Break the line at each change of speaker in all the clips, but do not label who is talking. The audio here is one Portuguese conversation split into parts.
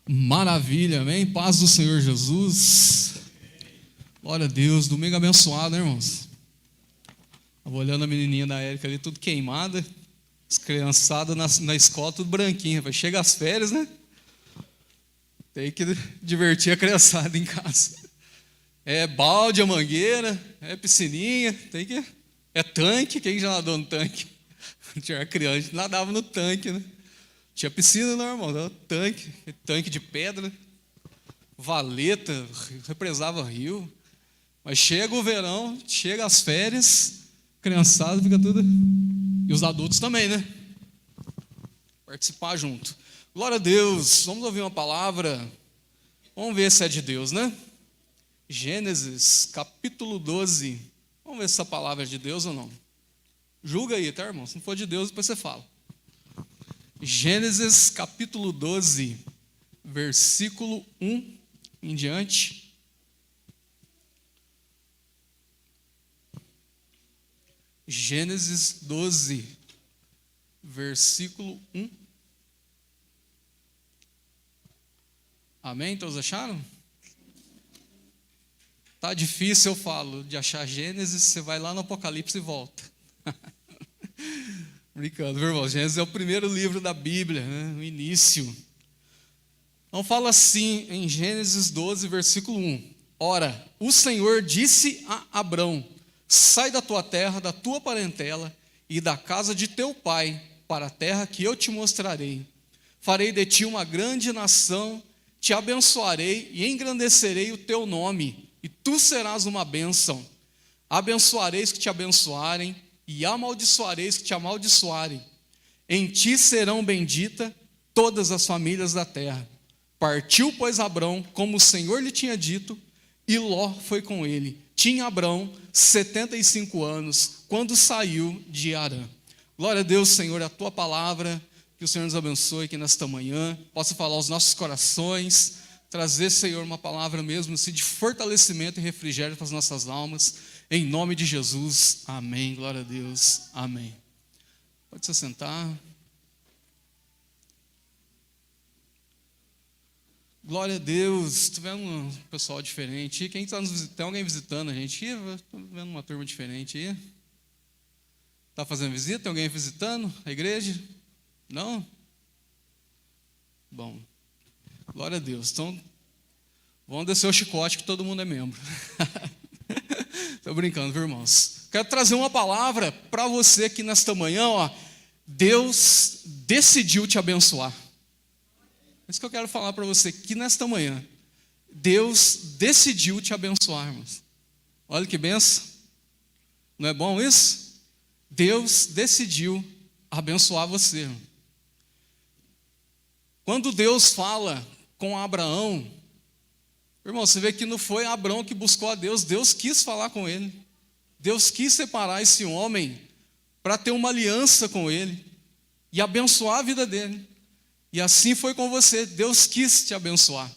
Maravilha, amém? Paz do Senhor Jesus. Glória a Deus, domingo abençoado, né, irmãos? Estava olhando a menininha da Érica ali, tudo queimada. As criançadas na escola, tudo branquinho. Chega as férias, né? Tem que divertir a criançada em casa. É balde, a mangueira, é piscininha, é tanque. Quem já nadou no tanque? Tinha criança, nadava no tanque, né? Tinha piscina normal, não, tanque de pedra, valeta, represava rio. Mas chega o verão, chega as férias, criançada fica tudo. E os adultos também, né? Participar junto. Glória a Deus, vamos ouvir uma palavra. Vamos ver se é de Deus, né? Gênesis, capítulo 12. Vamos ver se essa palavra é de Deus ou não. Julga aí, tá, irmão? Se não for de Deus, depois você fala. Gênesis capítulo 12, versículo 1 em diante. Gênesis 12, versículo 1. Amém? Todos acharam? Tá difícil, eu falo, de achar Gênesis, você vai lá no Apocalipse e volta. Brincando, meu irmão, Gênesis é o primeiro livro da Bíblia, né? O início. Então fala assim em Gênesis 12, versículo 1. Ora, o Senhor disse a Abrão: sai da tua terra, da tua parentela e da casa de teu pai, para a terra que eu te mostrarei. Farei de ti uma grande nação, te abençoarei e engrandecerei o teu nome, e tu serás uma bênção. Abençoarei os que te abençoarem, e amaldiçoareis que te amaldiçoarem. Em ti serão benditas todas as famílias da terra. Partiu, pois, Abrão, como o Senhor lhe tinha dito, e Ló foi com ele. Tinha Abrão 75 anos, quando saiu de Harã. Glória a Deus, Senhor, a tua palavra, que o Senhor nos abençoe aqui nesta manhã, possa falar aos nossos corações, trazer, Senhor, uma palavra mesmo assim, de fortalecimento e refrigério para as nossas almas. Em nome de Jesus, amém, glória a Deus, amém. Pode se sentar. Glória a Deus, estou vendo um pessoal diferente. Quem está nos visitando? Tem alguém visitando a gente aqui? Estou vendo uma turma diferente aí. Está fazendo visita? Tem alguém visitando a igreja? Não? Bom, glória a Deus. Então, vamos descer o chicote que todo mundo é membro. Estou brincando, viu, irmãos? Quero trazer uma palavra para você aqui nesta manhã. Ó. Deus decidiu te abençoar. É isso que eu quero falar para você aqui nesta manhã. Deus decidiu te abençoar, irmãos. Olha que benção. Não é bom isso? Deus decidiu abençoar você. Irmão. Quando Deus fala com Abraão, irmão, você vê que não foi Abraão que buscou a Deus, Deus quis falar com ele. Deus quis separar esse homem para ter uma aliança com ele e abençoar a vida dele. E assim foi com você, Deus quis te abençoar.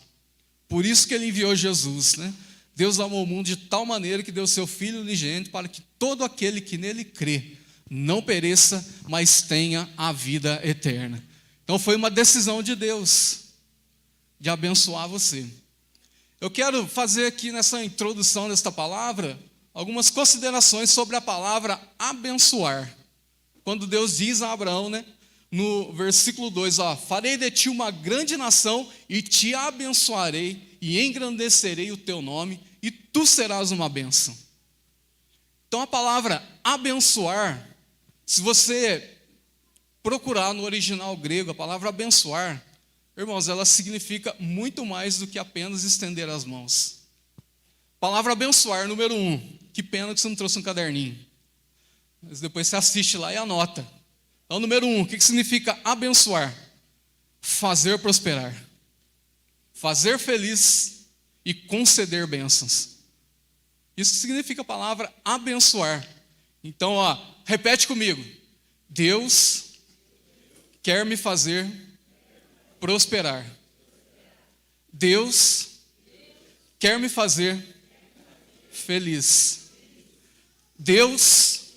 Por isso que ele enviou Jesus, né? Deus amou o mundo de tal maneira que deu seu Filho unigênito para que todo aquele que nele crê não pereça, mas tenha a vida eterna. Então foi uma decisão de Deus de abençoar você. Eu quero fazer aqui nessa introdução desta palavra algumas considerações sobre a palavra abençoar. Quando Deus diz a Abraão, né, no versículo 2, ó, farei de ti uma grande nação e te abençoarei e engrandecerei o teu nome e tu serás uma bênção. Então a palavra abençoar, se você procurar no original grego, a palavra abençoar, irmãos, ela significa muito mais do que apenas estender as mãos. Palavra abençoar, número 1. Que pena que você não trouxe um caderninho. Mas depois você assiste lá e anota. Então, número 1, o que significa abençoar? Fazer prosperar. Fazer feliz e conceder bênçãos. Isso significa a palavra abençoar. Então, ó, repete comigo. Deus quer me fazer prosperar. Deus quer me fazer feliz. Deus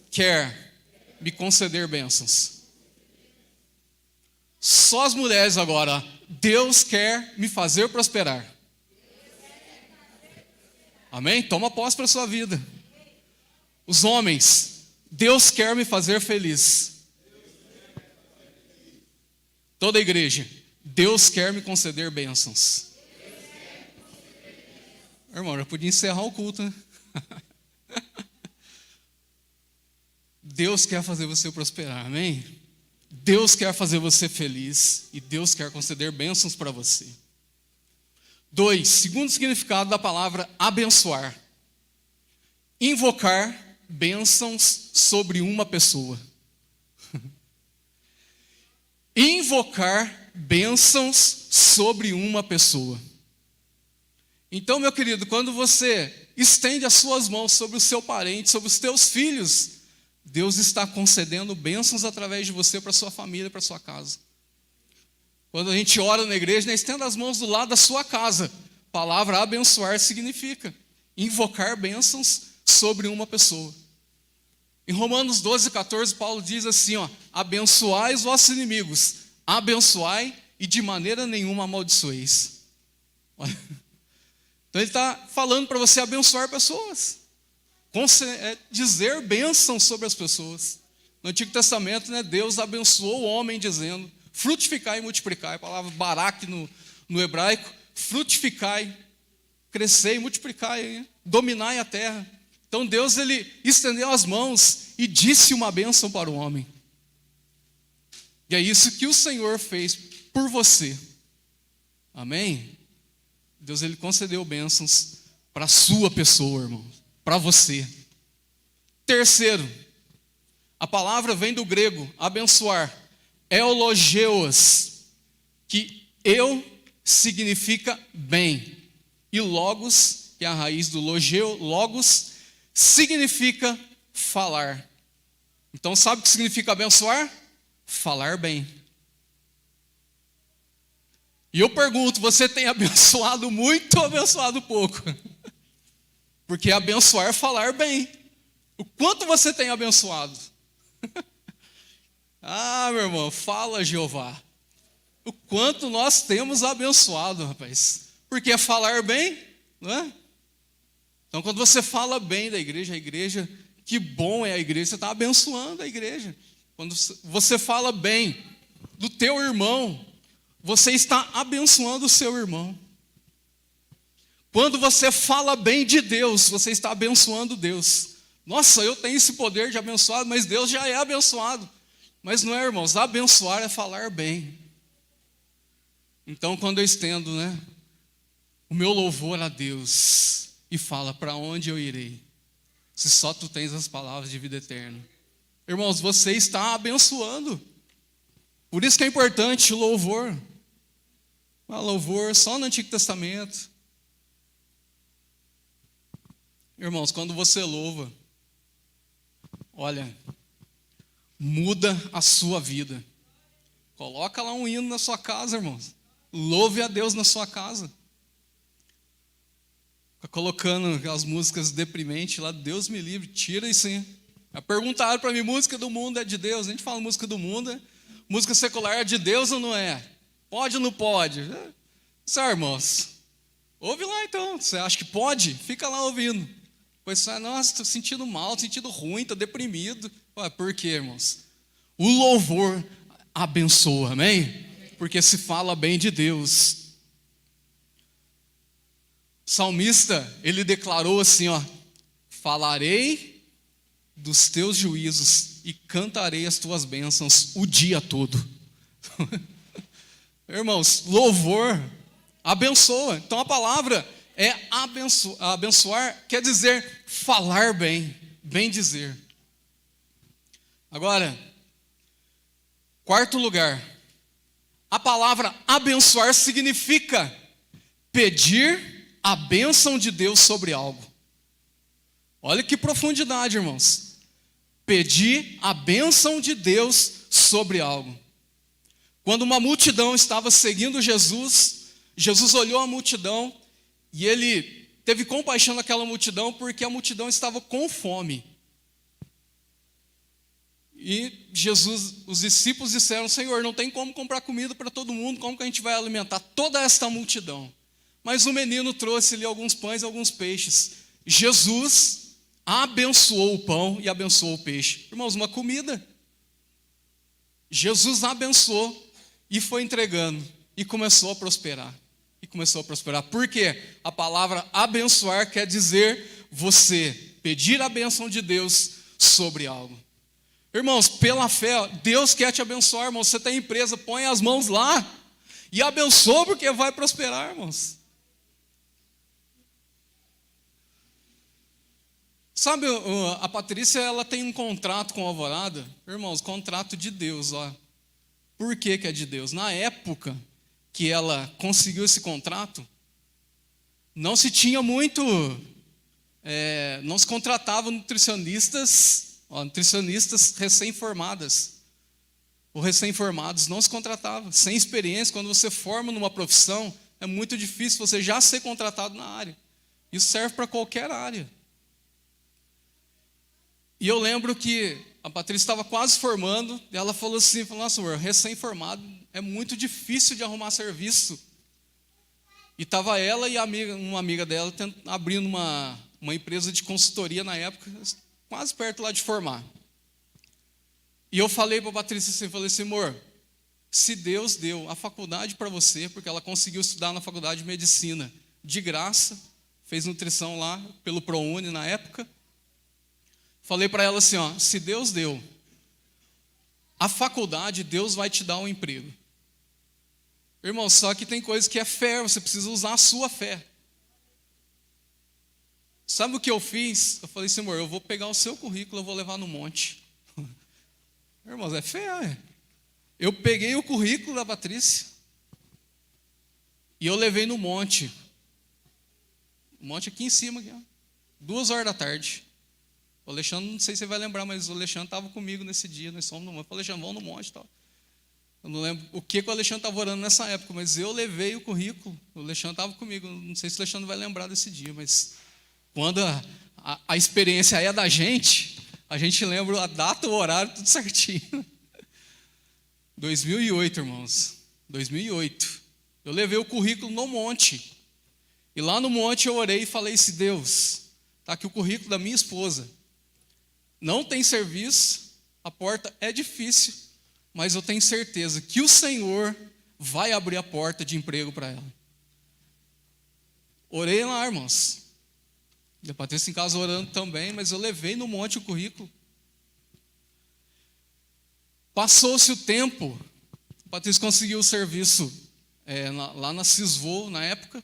quer me conceder bênçãos. Só as mulheres agora. Deus quer me fazer prosperar. Amém? Toma posse para a sua vida. Os homens, Deus quer me fazer feliz. Toda a igreja, Deus quer me conceder bênçãos. Irmão, já podia encerrar o culto, né? Deus quer fazer você prosperar, amém? Deus quer fazer você feliz e Deus quer conceder bênçãos para você. 2, segundo significado da palavra abençoar. Invocar bênçãos sobre uma pessoa. Invocar bênçãos sobre uma pessoa. Então, meu querido, quando você estende as suas mãos sobre o seu parente, sobre os teus filhos, Deus está concedendo bênçãos através de você para a sua família, para a sua casa. Quando a gente ora na igreja, né, estenda as mãos do lado da sua casa. A palavra abençoar significa invocar bênçãos sobre uma pessoa. Em Romanos 12, 14, Paulo diz assim, ó, abençoai os vossos inimigos, abençoai e de maneira nenhuma amaldiçoeis. Então ele está falando para você abençoar pessoas, dizer bênção sobre as pessoas. No Antigo Testamento, né, Deus abençoou o homem dizendo, frutificai e multiplicai, a palavra barak no hebraico, frutificai, crescei e multiplicai, dominai a terra. Então Deus ele estendeu as mãos e disse uma bênção para o homem. E é isso que o Senhor fez por você. Amém? Deus ele concedeu bênçãos para a sua pessoa, irmão, para você. Terceiro, a palavra vem do grego abençoar, eulogeos, que eu significa bem, e logos, que é a raiz do logeo, logos, significa falar. Então sabe o que significa abençoar? Falar bem. E eu pergunto, você tem abençoado muito ou abençoado pouco? Porque abençoar é falar bem. O quanto você tem abençoado? Ah, meu irmão, fala Jeová. O quanto nós temos abençoado, rapaz. Porque é falar bem, não é? Então quando você fala bem da igreja, a igreja, que bom é a igreja, você está abençoando a igreja. Quando você fala bem do teu irmão, você está abençoando o seu irmão. Quando você fala bem de Deus, você está abençoando Deus. Nossa, eu tenho esse poder de abençoar, mas Deus já é abençoado. Mas não é, irmãos, abençoar é falar bem. Então, quando eu estendo, né, o meu louvor a Deus e fala, para onde eu irei? Se só tu tens as palavras de vida eterna. Irmãos, você está abençoando. Por isso que é importante o louvor. Louvor só no Antigo Testamento. Irmãos, quando você louva, olha, muda a sua vida. Coloca lá um hino na sua casa, irmãos. Louve a Deus na sua casa. Fica colocando aquelas músicas deprimentes lá, Deus me livre, tira isso aí. Perguntaram para mim, música do mundo é de Deus? A gente fala música do mundo, música secular é de Deus ou não é? Pode ou não pode? Isso, irmãos, ouve lá então. Você acha que pode? Fica lá ouvindo. Pois você, nossa, estou sentindo mal, estou sentindo ruim, estou deprimido. Ué, por quê, irmãos? O louvor abençoa, amém? Porque se fala bem de Deus. O salmista, ele declarou assim, ó, falarei dos teus juízos e cantarei as tuas bênçãos o dia todo. Irmãos, louvor abençoa. Então a palavra é abençoar, quer dizer falar bem, bem dizer. Agora, quarto lugar, a palavra abençoar significa pedir a bênção de Deus sobre algo. Olha que profundidade, irmãos. Pedir a bênção de Deus sobre algo. Quando uma multidão estava seguindo Jesus, Jesus olhou a multidão e ele teve compaixão daquela multidão porque a multidão estava com fome. E Jesus, os discípulos disseram: Senhor, não tem como comprar comida para todo mundo, como que a gente vai alimentar toda esta multidão? Mas o menino trouxe-lhe alguns pães e alguns peixes. Jesus abençoou o pão e abençoou o peixe. Irmãos, uma comida. Jesus abençoou e foi entregando. E começou a prosperar. E começou a prosperar. Por quê? A palavra abençoar quer dizer você pedir a bênção de Deus sobre algo. Irmãos, pela fé, Deus quer te abençoar, irmãos. Você tem empresa, põe as mãos lá e abençoa, porque vai prosperar, irmãos. Sabe, a Patrícia, ela tem um contrato com a Alvorada, irmãos, contrato de Deus, ó. Por que que é de Deus? Na época que ela conseguiu esse contrato, não se tinha muito, não se contratava nutricionistas recém-formadas, ou recém-formados, não se contratava, sem experiência. Quando você forma numa profissão, é muito difícil você já ser contratado na área. Isso serve para qualquer área. E eu lembro que a Patrícia estava quase formando, e ela falou assim, nossa, amor, recém-formado, é muito difícil de arrumar serviço. E estava ela e uma amiga dela abrindo uma empresa de consultoria na época, quase perto lá de formar. E eu falei para a Patrícia assim, falei assim, amor, se Deus deu a faculdade para você, porque ela conseguiu estudar na faculdade de medicina de graça, fez nutrição lá pelo ProUni na época, falei para ela assim, ó, se Deus deu a faculdade, Deus vai te dar um emprego. Irmão, só que tem coisa que é fé, você precisa usar a sua fé. Sabe o que eu fiz? Eu falei assim, amor, eu vou pegar o seu currículo, eu vou levar no monte. Irmãos, é fé, é. Eu peguei o currículo da Patrícia e eu levei no monte. O monte aqui em cima, aqui, ó, 2 horas da tarde. O Alexandre, não sei se você vai lembrar, mas o Alexandre estava comigo nesse dia, nós fomos no monte. Eu falei, Alexandre, vamos no monte e tal. Eu não lembro o que o Alexandre estava orando nessa época, mas eu levei o currículo, o Alexandre estava comigo. Não sei se o Alexandre vai lembrar desse dia, mas quando a experiência é da gente, a gente lembra a data, o horário, tudo certinho. 2008, irmãos, 2008. Eu levei o currículo no monte. E lá no monte eu orei e falei assim, Deus, está aqui o currículo da minha esposa. Não tem serviço, a porta é difícil, mas eu tenho certeza que o Senhor vai abrir a porta de emprego para ela. Orei lá, irmãos. E a Patrícia em casa orando também, mas eu levei no monte o currículo. Passou-se o tempo, a Patrícia conseguiu o serviço lá na Cisvoo, na época.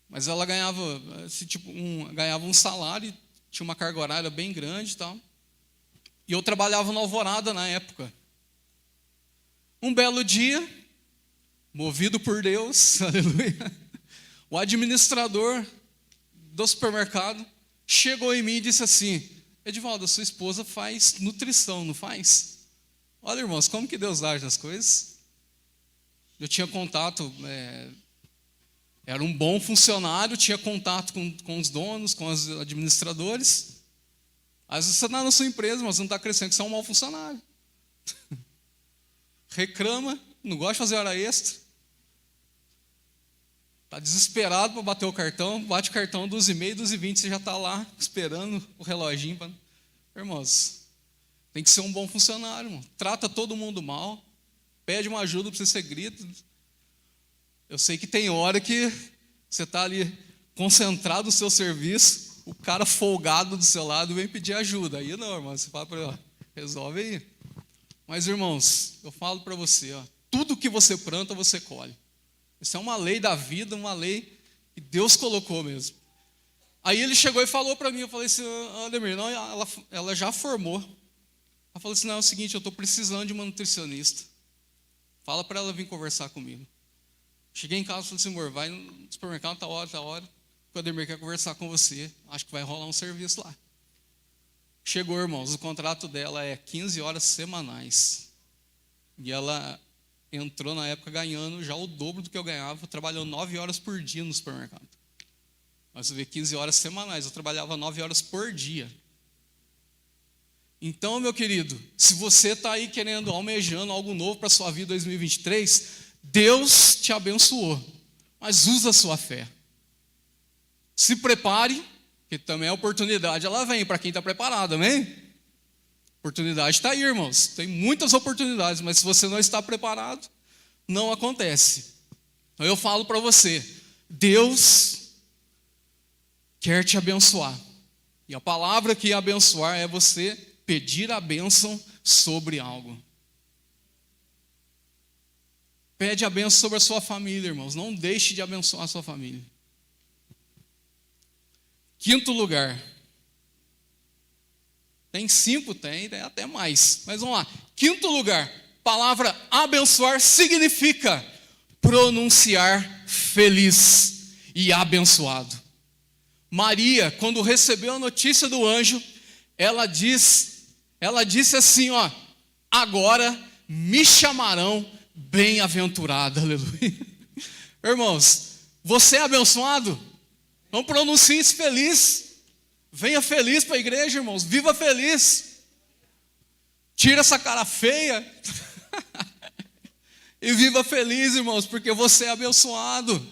Mas ela ganhava, ganhava um salário, tinha uma carga horária bem grande e tal. E eu trabalhava na Alvorada na época. Um belo dia, movido por Deus, aleluia, o administrador do supermercado chegou em mim e disse assim, Edivaldo, a sua esposa faz nutrição, não faz? Olha, irmãos, como que Deus age nas coisas. Eu tinha contato, era um bom funcionário, tinha contato com os donos, com os administradores. Às vezes você está na sua empresa, mas você não está crescendo, você é um mau funcionário. Reclama, não gosta de fazer hora extra. Está desesperado para bater o cartão, bate o cartão 12h30, 12h20, você já está lá esperando o reloginho. Irmãos, tem que ser um bom funcionário, irmão. Trata todo mundo mal, pede uma ajuda para você grita. Eu sei que tem hora que você está ali concentrado no seu serviço, o cara folgado do seu lado vem pedir ajuda. Aí não, irmão, você fala para ele, ó, resolve aí. Mas, irmãos, eu falo para você, ó, tudo que você planta, você colhe. Isso é uma lei da vida, uma lei que Deus colocou mesmo. Aí ele chegou e falou para mim, eu falei assim, Ademir, não, ela já formou. Ela falou assim, não, é o seguinte, eu estou precisando de uma nutricionista. Fala para ela vir conversar comigo. Cheguei em casa e falei assim, amor, vai no supermercado, tá hora. O Ademir quer conversar com você, acho que vai rolar um serviço lá. Chegou, irmãos, o contrato dela é 15 horas semanais. E ela entrou na época ganhando já o dobro do que eu ganhava, trabalhando 9 horas por dia no supermercado. Mas você vê, 15 horas semanais, eu trabalhava 9 horas por dia. Então, meu querido, se você está aí querendo, almejando algo novo para a sua vida em 2023, Deus te abençoou, mas usa a sua fé. Se prepare, que também a oportunidade ela vem para quem está preparado, amém? Oportunidade está aí, irmãos. Tem muitas oportunidades, mas se você não está preparado, não acontece. Então eu falo para você, Deus quer te abençoar. E a palavra que abençoar é você pedir a bênção sobre algo. Pede a bênção sobre a sua família, irmãos. Não deixe de abençoar a sua família. Quinto lugar. Tem 5, tem até mais. Mas vamos lá. Quinto lugar. Palavra abençoar significa pronunciar feliz e abençoado. Maria, quando recebeu a notícia do anjo, ela disse assim, agora me chamarão bem-aventurada, aleluia. Irmãos, você é abençoado? Então pronuncie-se feliz. Venha feliz para a igreja, irmãos, viva feliz. Tira essa cara feia e viva feliz, irmãos, porque você é abençoado.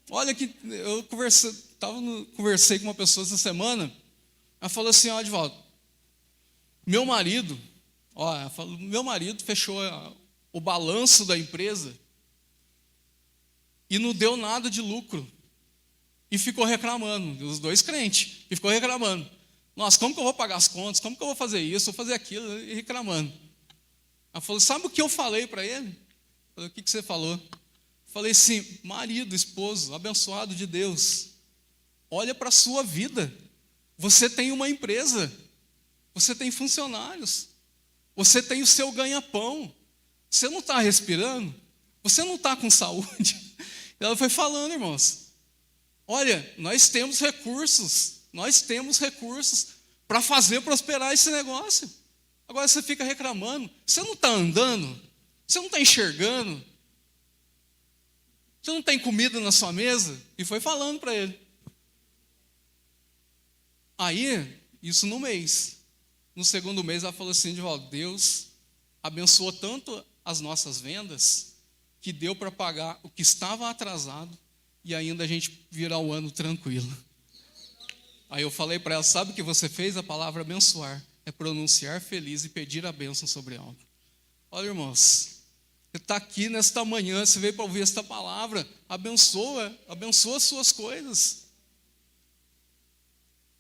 Olha que eu conversei com uma pessoa essa semana, ela falou assim, Edivaldo, meu marido fechou o balanço da empresa e não deu nada de lucro. E ficou reclamando, os dois crentes, e ficou reclamando. Nossa, como que eu vou pagar as contas? Como que eu vou fazer isso? Vou fazer aquilo? E reclamando. Ela falou, sabe o que eu falei para ele? Eu falei, o que você falou? Eu falei assim, marido, esposo, abençoado de Deus, olha para a sua vida. Você tem uma empresa, você tem funcionários, você tem o seu ganha-pão. Você não está respirando? Você não está com saúde? Ela foi falando, irmãos. Olha, nós temos recursos para fazer prosperar esse negócio. Agora você fica reclamando, você não está andando, você não está enxergando, você não tem comida na sua mesa, e foi falando para ele. Aí, isso no mês, no segundo mês ela falou assim, Deus abençoou tanto as nossas vendas, que deu para pagar o que estava atrasado, e ainda a gente virar o ano tranquilo. Aí eu falei para ela, sabe o que você fez? A palavra abençoar é pronunciar feliz e pedir a bênção sobre algo. Olha, irmãos, você está aqui nesta manhã, você veio para ouvir esta palavra, abençoa as suas coisas.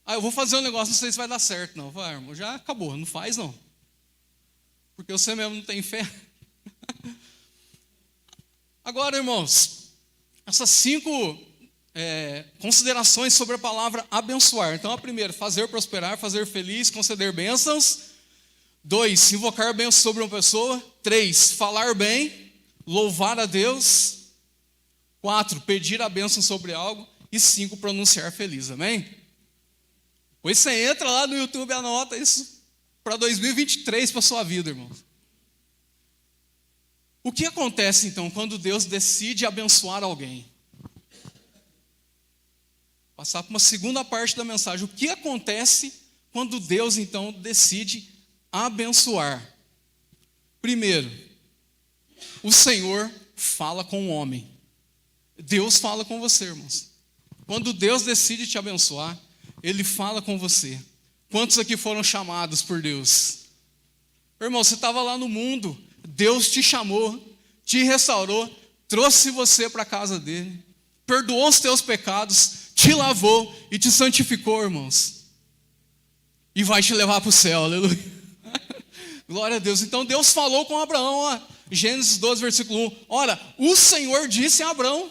Eu vou fazer um negócio, não sei se vai dar certo, não. Vai, irmão, já acabou, não faz não. Porque você mesmo não tem fé. Agora, irmãos, essas 5 considerações sobre a palavra abençoar. Então, a primeira, fazer prosperar, fazer feliz, conceder bênçãos. 2, invocar bênçãos sobre uma pessoa. 3, falar bem, louvar a Deus. 4, pedir a bênção sobre algo. E 5, pronunciar feliz, amém? Pois você entra lá no YouTube e anota isso para 2023 para a sua vida, irmãos. O que acontece, então, quando Deus decide abençoar alguém? Passar para uma segunda parte da mensagem. O que acontece quando Deus, então, decide abençoar? Primeiro, o Senhor fala com o homem. Deus fala com você, irmãos. Quando Deus decide te abençoar, Ele fala com você. Quantos aqui foram chamados por Deus? Irmão, você estava lá no mundo, Deus te chamou, te restaurou, trouxe você para a casa dele, perdoou os teus pecados, te lavou e te santificou, irmãos. E vai te levar para o céu, aleluia. Glória a Deus. Então Deus falou com Abraão, Gênesis 12, versículo 1. Ora, o Senhor disse a Abraão,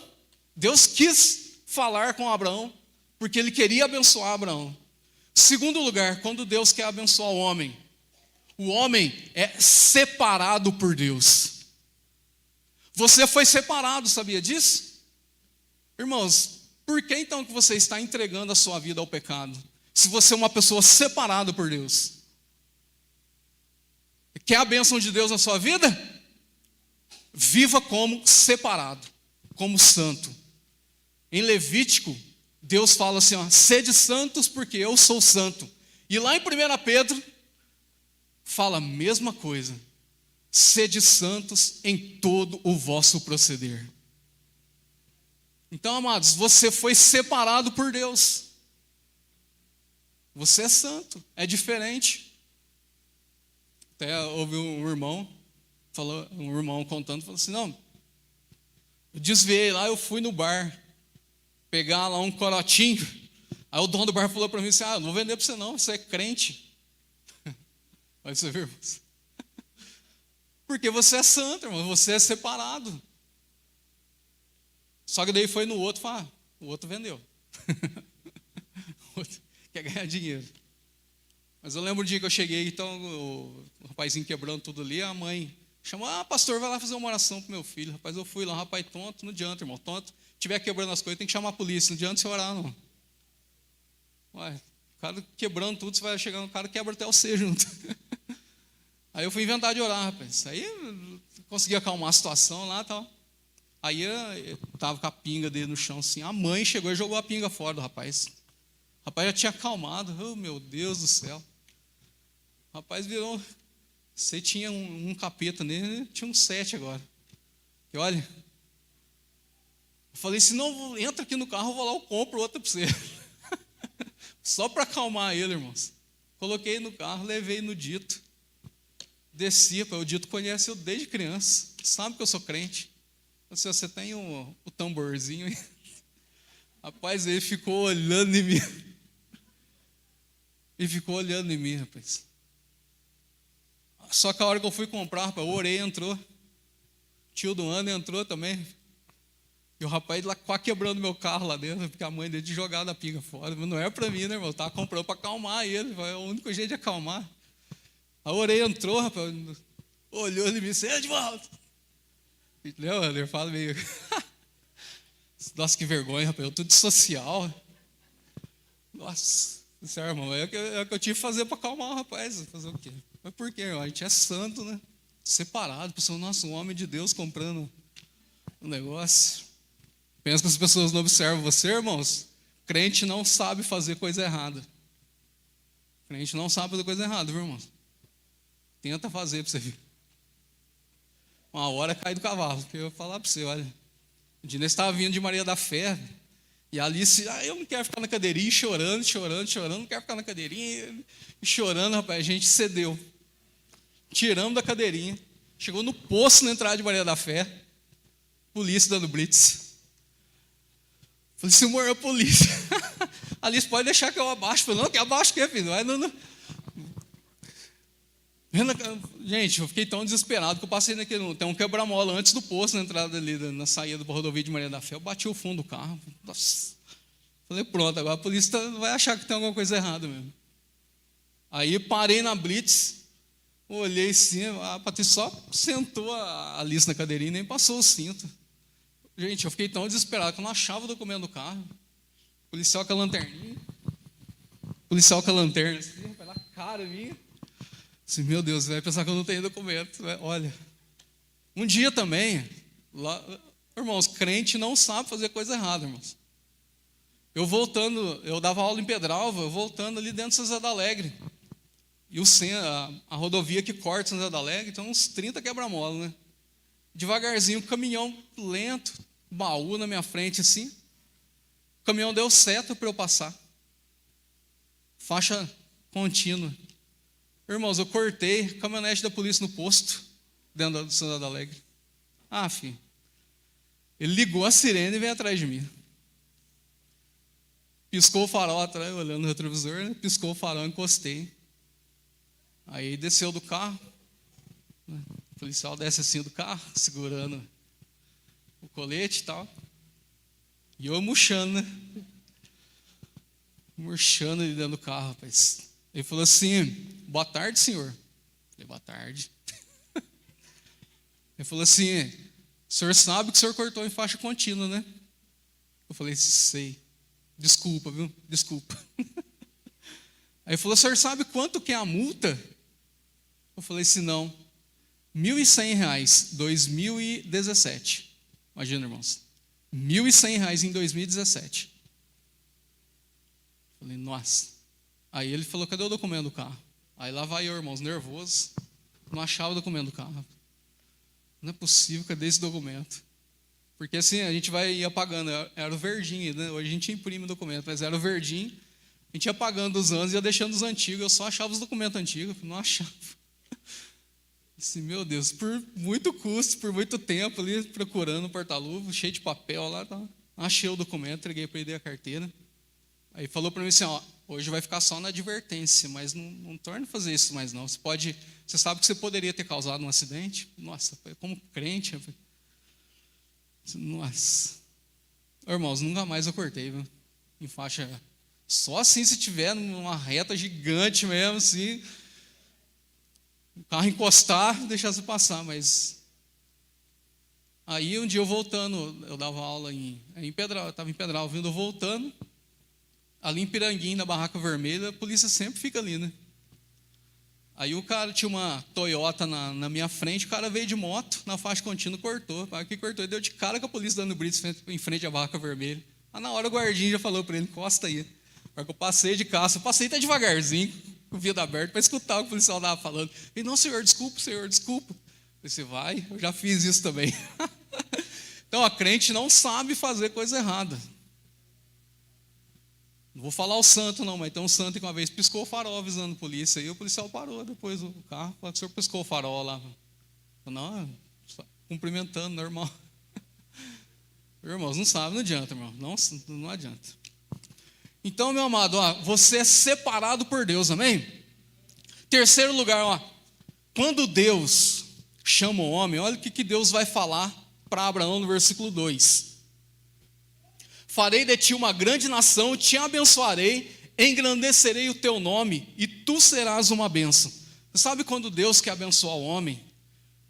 Deus quis falar com Abraão, porque Ele queria abençoar Abraão. Segundo lugar, quando Deus quer abençoar o homem é separado por Deus. Você foi separado, sabia disso? Irmãos, por que então que você está entregando a sua vida ao pecado? Se você é uma pessoa separada por Deus. Quer a bênção de Deus na sua vida? Viva como separado, como santo. Em Levítico, Deus fala assim, sede santos porque eu sou santo. E lá em 1 Pedro, fala a mesma coisa. Sede santos em todo o vosso proceder. Então, amados, você foi separado por Deus. Você é santo, é diferente. Até ouvi um irmão contando, falou assim, não, eu desviei lá, eu fui no bar, pegar lá um corotinho, aí o dono do bar falou para mim assim, não vou vender para você não, você é crente. Vai você ver, porque você é santo, irmão, você é separado. Só que daí foi no outro, o outro vendeu. O outro quer ganhar dinheiro. Mas eu lembro o dia que eu cheguei, então o rapazinho quebrando tudo ali, a mãe chamou, pastor, vai lá fazer uma oração pro meu filho. Rapaz, eu fui lá, rapaz, tonto, não adianta, irmão, tonto. Tiver quebrando as coisas, tem que chamar a polícia, não adianta você orar, não. Ué, o cara quebrando tudo, você vai chegar no cara, quebra até você junto. Aí eu fui inventar de orar, rapaz. Aí eu consegui acalmar a situação lá e tal. Aí eu tava com a pinga dele no chão assim, a mãe chegou e jogou a pinga fora do rapaz. O rapaz já tinha acalmado, oh meu Deus do céu. O rapaz virou, você tinha um capeta nele, tinha um 7 agora. E olha, eu falei, se não entra aqui no carro, eu vou lá, eu compro outra para você. Só para acalmar ele, irmãos. Coloquei no carro, levei no Dito. Desci, o Dito conhece eu desde criança, sabe que eu sou crente. Se você tem o tamborzinho aí. Rapaz, ele ficou olhando em mim. Ele ficou olhando em mim, rapaz. Só que a hora que eu fui comprar, rapaz, o orei entrou. O tio do ano entrou também. E o rapaz lá quase quebrando meu carro lá dentro, porque a mãe dele tinha jogado a pinga fora. Mas não é para mim, né, irmão? Eu estava comprando para acalmar ele. É o único jeito de acalmar. A orei entrou, rapaz. Olhou em mim, você é de volta. Entendeu? Ele fala meio. Nossa, que vergonha, rapaz. Eu tô de social. Nossa, sério, irmão. É o que eu tive que fazer para acalmar o rapaz. Fazer o quê? Mas por quê? A gente é santo, né? Separado. Pessoal, nossa, um homem de Deus comprando um negócio. Pensa que as pessoas não observam você, irmãos. Crente não sabe fazer coisa errada. Crente não sabe fazer coisa errada, viu, irmãos? Tenta fazer para você ver. Uma hora cai do cavalo, porque eu vou falar para você, olha, o Dinês estava vindo de Maria da Fé, e a Alice, eu não quero ficar na cadeirinha, chorando, não quero ficar na cadeirinha, e chorando, rapaz, a gente cedeu, tiramos da cadeirinha, chegou no poço na entrada de Maria da Fé, polícia dando blitz. Falei, senhor, é a polícia. A Alice, pode deixar que eu abaixo. Falei, não, que abaixo o quê, filho? Não. Gente, eu fiquei tão desesperado que eu passei naquele. Tem um quebra-mola antes do posto, na entrada ali, na saída da rodovia de Maria da Fé. Eu bati o fundo do carro. Nossa. Falei, pronto, agora a polícia vai achar que tem alguma coisa errada mesmo. Aí parei na blitz, olhei assim, a Patrícia só sentou a Alice na cadeirinha e nem passou o cinto. Gente, eu fiquei tão desesperado que eu não achava o documento do carro. Policial com a lanterninha. Policial com a lanterna, assim, pela cara minha. Assim, meu Deus, vai pensar que eu não tenho documento. Olha, um dia também, lá, irmãos, crente não sabe fazer coisa errada, irmãos. Eu dava aula em Pedralva, voltando ali dentro de São José do Alegre. E a rodovia que corta São José do Alegre, então uns 30 quebra-mola, né? Devagarzinho, o caminhão lento, baú na minha frente assim. O caminhão deu seta para eu passar. Faixa contínua. Irmãos, eu cortei a caminhonete da polícia no posto, dentro do São José do Alegre. Filho. Ele ligou a sirene e veio atrás de mim. Piscou o farol atrás, olhando no retrovisor, né? Piscou o farol, encostei. Aí desceu do carro. O policial desce assim do carro, segurando o colete e tal. E eu murchando, né? Murchando ali dentro do carro, rapaz. Ele falou assim, boa tarde, senhor. Eu falei, boa tarde. Ele falou assim, o senhor sabe que o senhor cortou em faixa contínua, né? Eu falei, sei. Desculpa, viu? Desculpa. Aí ele falou, o senhor sabe quanto que é a multa? Eu falei assim, não. R$1.100, 2017. Imagina, irmãos. R$1.100 em 2017. Eu falei, nossa. Aí ele falou, cadê o documento do carro? Aí lá vai eu, irmãos, nervoso, não achava o documento do carro. Não é possível, cadê esse documento? Porque assim, a gente ia apagando, era o verdinho, né? Hoje a gente imprime o documento, mas era o verdinho, a gente ia apagando os anos e ia deixando os antigos, eu só achava os documentos antigos, não achava. Assim, meu Deus, por muito custo, por muito tempo ali, procurando o porta-luva, cheio de papel lá, tá? Achei o documento, entreguei para ele, dei a carteira. Aí falou para mim assim, ó, hoje vai ficar só na advertência, mas não torne a fazer isso mais não. Você sabe que você poderia ter causado um acidente? Nossa, como crente, nossa. Irmãos, nunca mais eu cortei, viu? Em faixa. Só assim se tiver numa reta gigante mesmo, assim, o carro encostar, deixar você passar, mas... Aí um dia eu voltando, eu dava aula em Pedral, eu estava em Pedral, vindo voltando, ali em Piranguinho, na Barraca Vermelha, a polícia sempre fica ali, né? Aí o cara tinha uma Toyota na minha frente, o cara veio de moto, na faixa contínua, cortou. Aqui cortou e deu de cara com a polícia dando blitz em frente à Barraca Vermelha. Aí na hora o guardinha já falou para ele, encosta aí. Porque eu passei de carro, eu passei até devagarzinho, com o vidro aberto, para escutar o que o policial estava falando. Ele, não, senhor, desculpa, senhor, desculpa. Você vai, eu já fiz isso também. Então a crente não sabe fazer coisa errada. Não vou falar o santo não, mas tem um santo que uma vez piscou o farol avisando a polícia, e o policial parou depois o carro, falou que o senhor piscou o farol lá. Não, cumprimentando, normal. Irmãos, não sabe, não adianta, irmão, não adianta. Então, meu amado, você é separado por Deus, amém? Terceiro lugar, quando Deus chama o homem, olha o que Deus vai falar para Abraão no versículo 2. Farei de ti uma grande nação, te abençoarei, engrandecerei o teu nome, e tu serás uma bênção. Você sabe quando Deus quer abençoar o homem?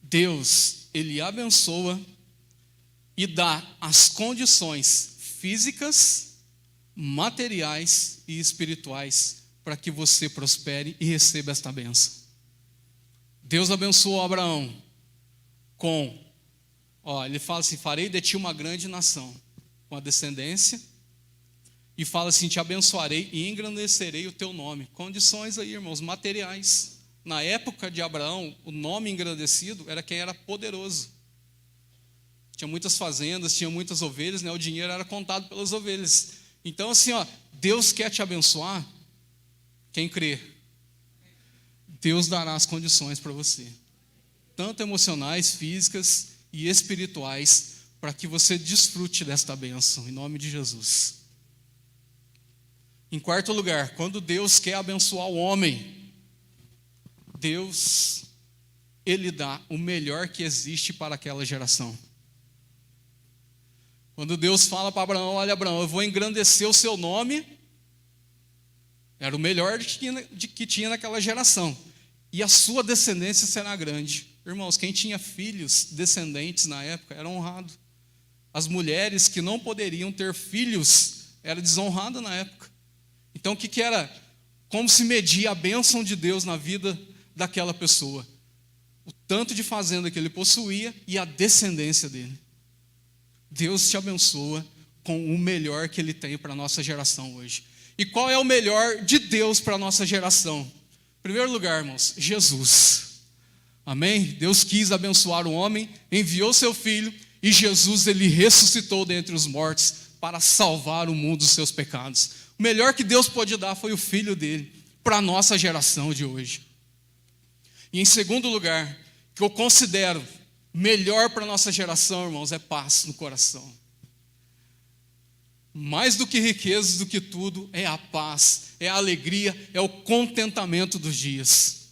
Deus, Ele abençoa e dá as condições físicas, materiais e espirituais para que você prospere e receba esta bênção. Deus abençoou Abraão ele fala assim, farei de ti uma grande nação, com a descendência, e fala assim, te abençoarei e engrandecerei o teu nome. Condições aí, irmãos, materiais. Na época de Abraão, o nome engrandecido era quem era poderoso. Tinha muitas fazendas, tinha muitas ovelhas, né? O dinheiro era contado pelas ovelhas. Então assim, Deus quer te abençoar, quem crê, Deus dará as condições para você, tanto emocionais, físicas e espirituais, para que você desfrute desta bênção, em nome de Jesus. Em quarto lugar, quando Deus quer abençoar o homem, Deus, Ele dá o melhor que existe para aquela geração. Quando Deus fala para Abraão, olha Abraão, eu vou engrandecer o seu nome, era o melhor que tinha naquela geração, e a sua descendência será grande. Irmãos, quem tinha filhos descendentes na época era honrado. As mulheres que não poderiam ter filhos eram desonradas na época. Então o que era? Como se media a bênção de Deus na vida daquela pessoa? O tanto de fazenda que ele possuía e a descendência dele. Deus te abençoa com o melhor que Ele tem para a nossa geração hoje. E qual é o melhor de Deus para a nossa geração? Em primeiro lugar, irmãos, Jesus. Amém? Deus quis abençoar o homem, enviou seu Filho, e Jesus, Ele ressuscitou dentre os mortos para salvar o mundo dos seus pecados. O melhor que Deus pôde dar foi o Filho dele para a nossa geração de hoje. E em segundo lugar, que eu considero melhor para a nossa geração, irmãos, é paz no coração. Mais do que riquezas, do que tudo, é a paz, é a alegria, é o contentamento dos dias.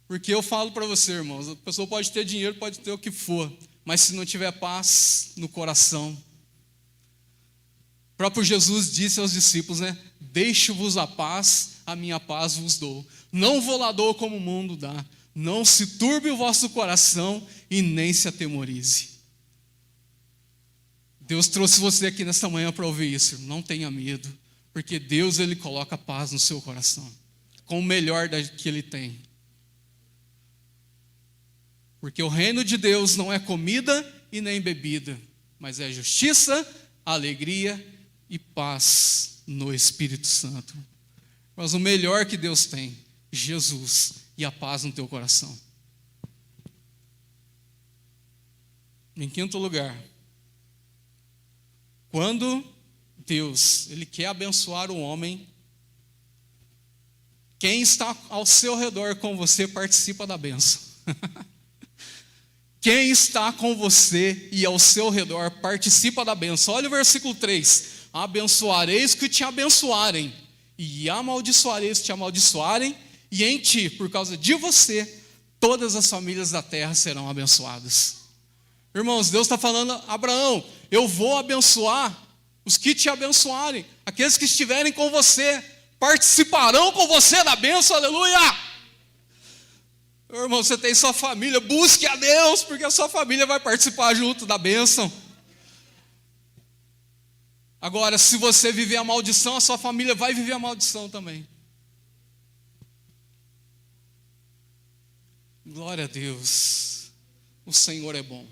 Porque eu falo para você, irmãos, a pessoa pode ter dinheiro, pode ter o que for, mas se não tiver paz no coração, o próprio Jesus disse aos discípulos, né? Deixo-vos a paz, a minha paz vos dou. Não vou lá dou como o mundo dá. Não se turbe o vosso coração e nem se atemorize. Deus trouxe você aqui nesta manhã para ouvir isso. Não tenha medo, porque Deus, Ele coloca paz no seu coração, com o melhor que Ele tem. Porque o reino de Deus não é comida e nem bebida, mas é justiça, alegria e paz no Espírito Santo. Mas o melhor que Deus tem Jesus e a paz no teu coração. Em quinto lugar, quando Deus, Ele quer abençoar o homem, quem está ao seu redor com você participa da bênção. Quem está com você e ao seu redor participa da bênção. Olha o versículo 3. Abençoareis que te abençoarem, e amaldiçoareis que te amaldiçoarem, e em ti, por causa de você, todas as famílias da terra serão abençoadas. Irmãos, Deus está falando, Abraão, eu vou abençoar os que te abençoarem, aqueles que estiverem com você, participarão com você da bênção, aleluia! Meu irmão, você tem sua família, busque a Deus, porque a sua família vai participar junto da bênção. Agora, se você viver a maldição, a sua família vai viver a maldição também. Glória a Deus, o Senhor é bom.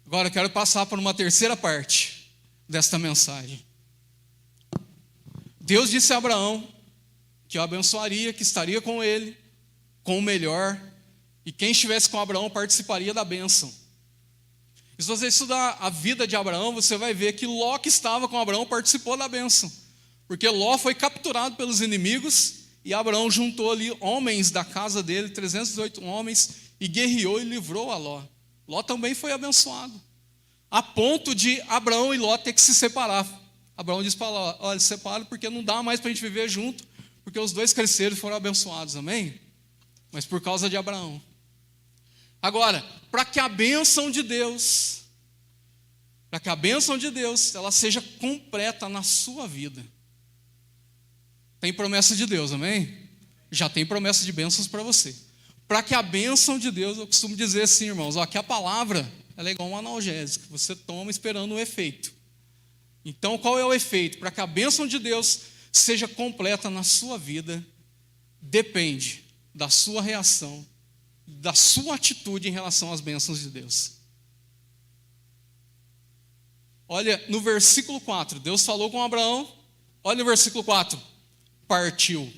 Agora eu quero passar por uma terceira parte desta mensagem. Deus disse a Abraão que o abençoaria, que estaria com ele, com o melhor, e quem estivesse com Abraão participaria da bênção. E se você estudar a vida de Abraão, você vai ver que Ló, que estava com Abraão, participou da bênção. Porque Ló foi capturado pelos inimigos, e Abraão juntou ali homens da casa dele, 318 homens, e guerreou e livrou a Ló. Ló também foi abençoado, a ponto de Abraão e Ló ter que se separar. Abraão disse para Ló, olha, separa porque não dá mais para a gente viver junto, porque os dois cresceram e foram abençoados, amém? Mas por causa de Abraão. Agora, para que a bênção de Deus, ela seja completa na sua vida, tem promessa de Deus, amém? Já tem promessa de bênçãos para você. Para que a bênção de Deus, eu costumo dizer assim, irmãos, ó, que a palavra ela é igual um analgésico, você toma esperando o efeito. Então, qual é o efeito? Para que a bênção de Deus seja completa na sua vida, depende da sua reação, da sua atitude em relação às bênçãos de Deus. Olha, no versículo 4, Deus falou com Abraão, olha o versículo 4, partiu,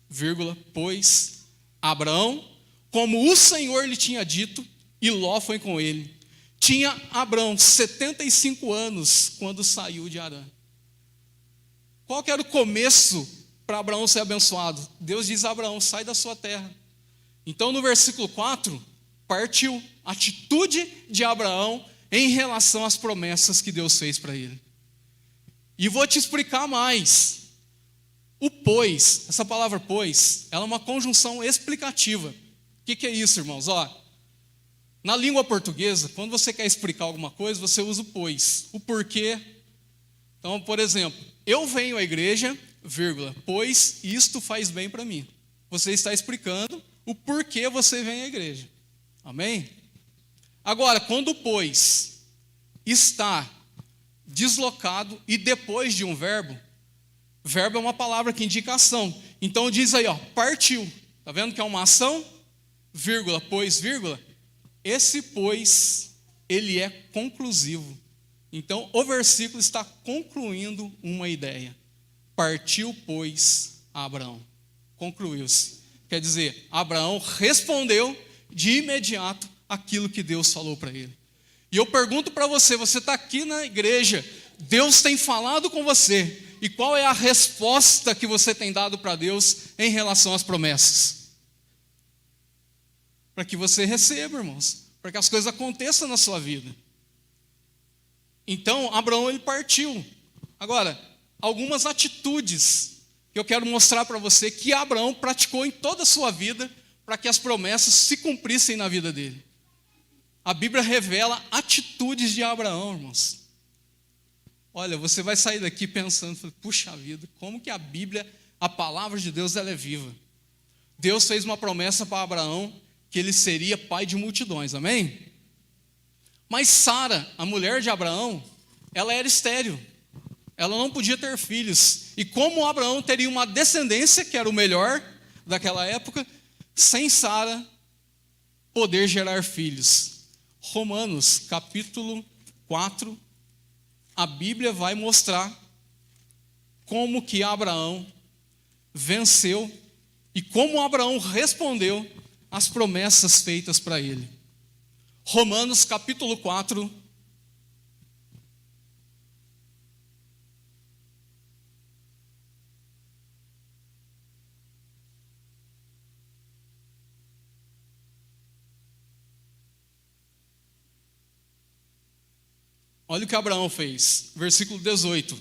vírgula, pois Abraão, como o Senhor lhe tinha dito, e Ló foi com ele. Tinha Abraão 75 anos quando saiu de Harã. Qual que era o começo para Abraão ser abençoado? Deus diz a Abraão, sai da sua terra. Então no versículo 4, partiu a atitude de Abraão em relação às promessas que Deus fez para ele. E vou te explicar mais. O pois, essa palavra pois, ela é uma conjunção explicativa. O que é isso, irmãos? Ó, na língua portuguesa, quando você quer explicar alguma coisa, você usa o pois. O porquê. Então, por exemplo, eu venho à igreja, vírgula, pois isto faz bem para mim. Você está explicando o porquê você vem à igreja. Amém? Agora, quando o pois está deslocado e depois de um verbo é uma palavra que indica ação. Então diz aí, ó, partiu. Está vendo que é uma ação? Vírgula, pois, vírgula. Esse pois, ele é conclusivo. Então o versículo está concluindo uma ideia. Partiu, pois, Abraão. Concluiu-se. Quer dizer, Abraão respondeu de imediato aquilo que Deus falou para ele. E eu pergunto para você, você está aqui na igreja, Deus tem falado com você, e qual é a resposta que você tem dado para Deus em relação às promessas? Para que você receba, irmãos, para que as coisas aconteçam na sua vida. Então, Abraão, ele partiu. Agora, algumas atitudes que eu quero mostrar para você que Abraão praticou em toda a sua vida para que as promessas se cumprissem na vida dele. A Bíblia revela atitudes de Abraão, irmãos. Olha, você vai sair daqui pensando, puxa vida, como que a Bíblia, a palavra de Deus, ela é viva. Deus fez uma promessa para Abraão que ele seria pai de multidões, amém? Mas Sara, a mulher de Abraão, ela era estéril. Ela não podia ter filhos. E como Abraão teria uma descendência, que era o melhor daquela época, sem Sara poder gerar filhos. Romanos, capítulo 4, a Bíblia vai mostrar como que Abraão venceu e como Abraão respondeu às promessas feitas para ele. Romanos capítulo 4. Olha o que Abraão fez, versículo 18.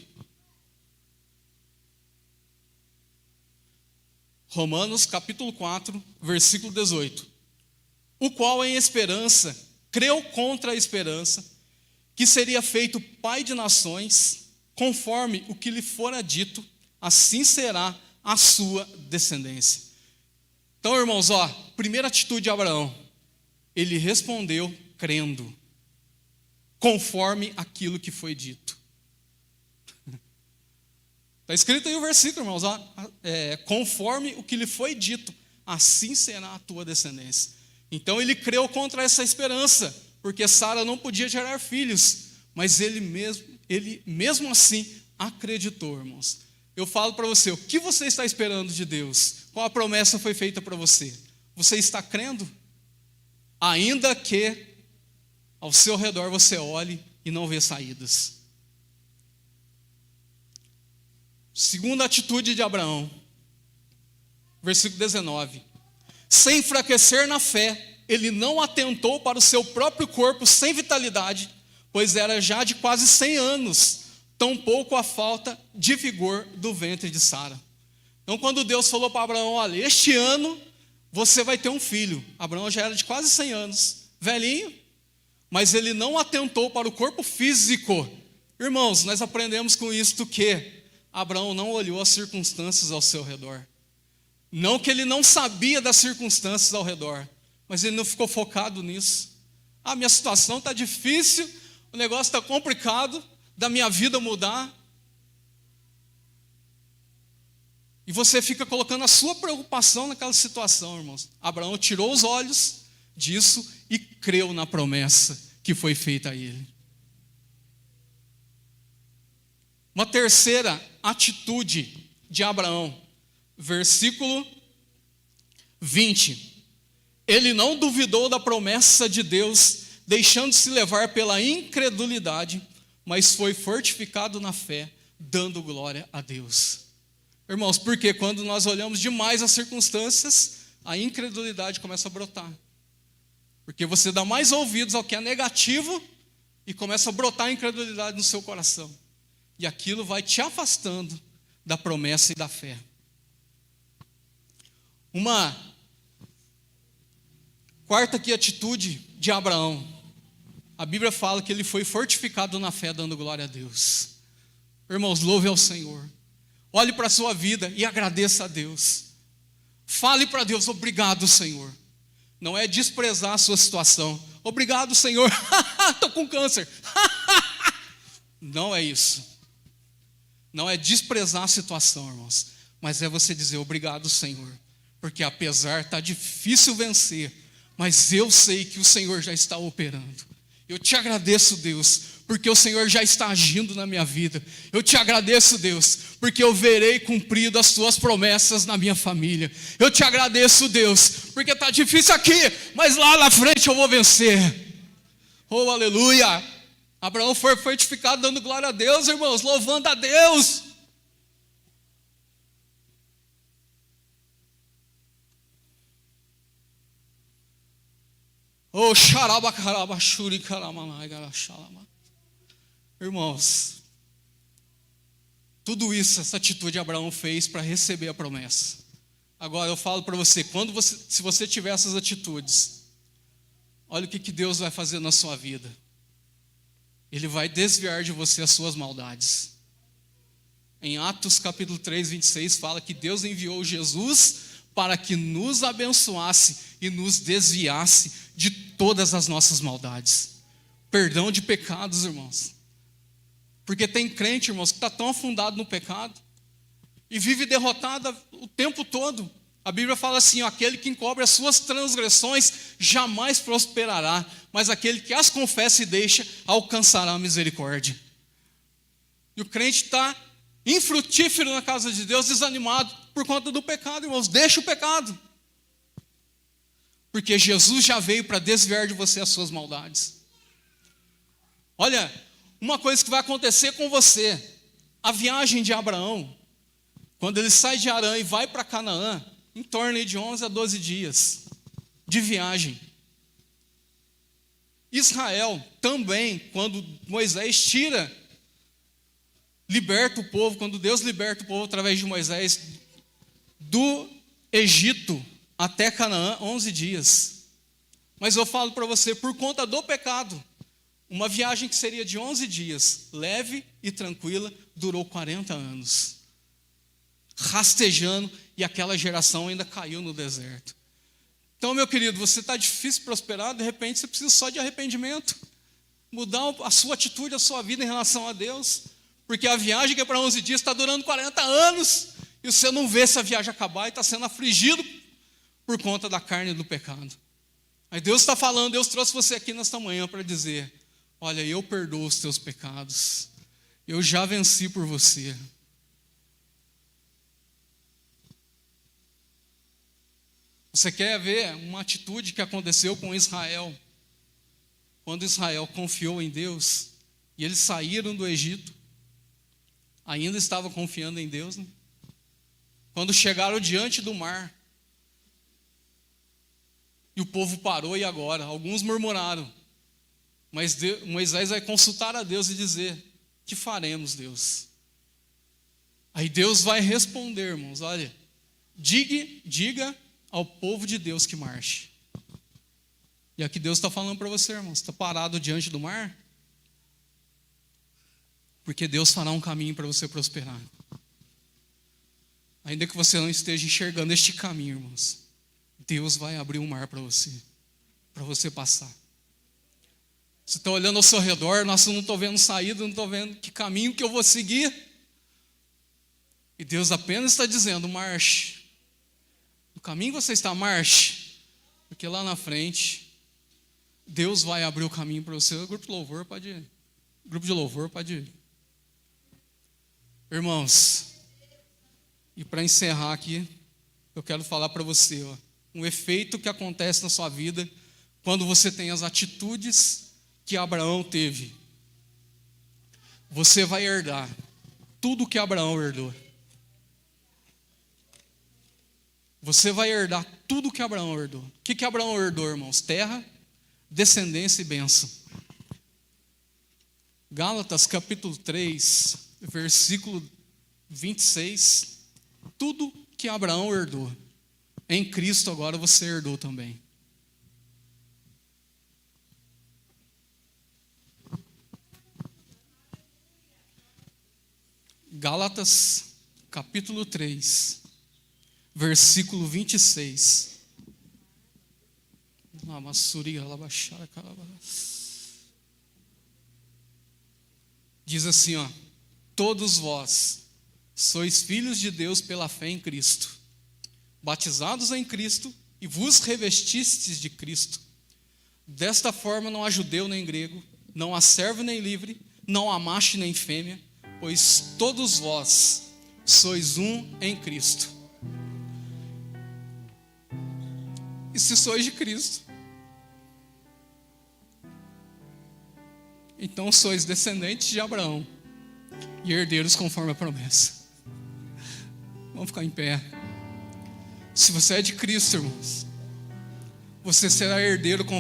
Romanos capítulo 4, versículo 18. O qual em esperança, creu contra a esperança, que seria feito pai de nações, conforme o que lhe fora dito, assim será a sua descendência. Então, irmãos, primeira atitude de Abraão, ele respondeu crendo, conforme aquilo que foi dito. Está escrito aí o versículo, irmãos, conforme o que lhe foi dito, assim será a tua descendência. Então ele creu contra essa esperança, porque Sara não podia gerar filhos, mas ele mesmo assim acreditou, irmãos. Eu falo para você, o que você está esperando de Deus? Qual a promessa foi feita para você? Você está crendo? Ainda que ao seu redor você olhe e não vê saídas. Segunda atitude de Abraão, versículo 19. Sem enfraquecer na fé, ele não atentou para o seu próprio corpo sem vitalidade, pois era já de quase 100 anos, tampouco a falta de vigor do ventre de Sara. Então, quando Deus falou para Abraão, olha, este ano você vai ter um filho. Abraão já era de quase 100 anos, velhinho, mas ele não atentou para o corpo físico. Irmãos, nós aprendemos com isto que Abraão não olhou as circunstâncias ao seu redor. Não que ele não sabia das circunstâncias ao redor, mas ele não ficou focado nisso. Minha situação está difícil, o negócio está complicado, da minha vida mudar. E você fica colocando a sua preocupação naquela situação, irmãos. Abraão tirou os olhos disso e creu na promessa que foi feita a ele. Uma terceira atitude de Abraão, versículo 20. Ele não duvidou da promessa de Deus, deixando-se levar pela incredulidade, mas foi fortificado na fé, dando glória a Deus. Irmãos, porque quando nós olhamos demais as circunstâncias, a incredulidade começa a brotar. Porque você dá mais ouvidos ao que é negativo e começa a brotar a incredulidade no seu coração. E aquilo vai te afastando da promessa e da fé. Uma quarta atitude de Abraão. A Bíblia fala que ele foi fortificado na fé, dando glória a Deus. Irmãos, louve ao Senhor. Olhe para a sua vida e agradeça a Deus. Fale para Deus, obrigado, Senhor. Não é desprezar a sua situação. Obrigado, Senhor. Estou com câncer. Não é isso. Não é desprezar a situação, irmãos, mas é você dizer obrigado, Senhor, porque apesar está difícil vencer, mas eu sei que o Senhor já está operando. Eu te agradeço, Deus, porque o Senhor já está agindo na minha vida. Eu te agradeço, Deus, porque eu verei cumprido as tuas promessas na minha família. Eu te agradeço, Deus, porque está difícil aqui, mas lá na frente eu vou vencer. Oh, aleluia! Abraão foi fortificado dando glória a Deus, irmãos, louvando a Deus. Oh, xarabacarabachuri caramanai garachalama. Irmãos, tudo isso, essa atitude Abraão fez para receber a promessa. Agora eu falo para você, se você tiver essas atitudes, olha o que Deus vai fazer na sua vida. Ele vai desviar de você as suas maldades. Em Atos capítulo 3, 26, fala que Deus enviou Jesus para que nos abençoasse e nos desviasse de todas as nossas maldades. Perdão de pecados, irmãos. Porque tem crente, irmãos, que está tão afundado no pecado e vive derrotado o tempo todo. A Bíblia fala assim, aquele que encobre as suas transgressões jamais prosperará, mas aquele que as confessa e deixa, alcançará a misericórdia. E o crente está infrutífero na casa de Deus, desanimado por conta do pecado, irmãos. Deixa o pecado. Porque Jesus já veio para desviar de você as suas maldades. Olha, uma coisa que vai acontecer com você, a viagem de Abraão, quando ele sai de Harã e vai para Canaã, em torno de 11 a 12 dias de viagem. Israel também, quando Moisés liberta o povo, quando Deus liberta o povo através de Moisés do Egito até Canaã, 11 dias. Mas eu falo para você, por conta do pecado, uma viagem que seria de 11 dias, leve e tranquila, durou 40 anos. Rastejando, e aquela geração ainda caiu no deserto. Então, meu querido, você está difícil prosperar, de repente você precisa só de arrependimento. Mudar a sua atitude, a sua vida em relação a Deus. Porque a viagem que é para 11 dias está durando 40 anos, e você não vê essa viagem acabar e está sendo afligido por conta da carne e do pecado. Aí Deus está falando, Deus trouxe você aqui nesta manhã para dizer, olha, eu perdoo os teus pecados, eu já venci por você. Você quer ver uma atitude que aconteceu com Israel? Quando Israel confiou em Deus, e eles saíram do Egito, ainda estava confiando em Deus, né? Quando chegaram diante do mar, e o povo parou, e agora? Alguns murmuraram, mas Moisés vai consultar a Deus e dizer, que faremos, Deus? Aí Deus vai responder, irmãos, olha, diga ao povo de Deus que marche. E aqui Deus está falando para você, irmão, você está parado diante do mar? Porque Deus fará um caminho para você prosperar. Ainda que você não esteja enxergando este caminho, irmãos, Deus vai abrir um mar para você passar. Você está olhando ao seu redor, nossa, eu não estou vendo saída, não estou vendo que caminho que eu vou seguir. E Deus apenas está dizendo, marche. No caminho você está, marche. Porque lá na frente, Deus vai abrir o caminho para você. O grupo de louvor pode ir. Grupo de louvor pode ir. Irmãos, e para encerrar aqui, eu quero falar para você, um efeito que acontece na sua vida quando você tem as atitudes que Abraão teve. Você vai herdar tudo que Abraão herdou. Você vai herdar tudo que Abraão herdou. O que Abraão herdou, irmãos? Terra, descendência e bênção. Gálatas capítulo 3, versículo 26. Tudo que Abraão herdou, em Cristo agora você herdou também. Gálatas capítulo 3, versículo 26. Diz assim, todos vós sois filhos de Deus pela fé em Cristo, batizados em Cristo e vos revestistes de Cristo. Desta forma não há judeu nem grego, não há servo nem livre, não há macho nem fêmea, pois todos vós sois um em Cristo. E se sois de Cristo, então sois descendentes de Abraão e herdeiros conforme a promessa. Vamos ficar em pé. Se você é de Cristo, irmãos, você será herdeiro conforme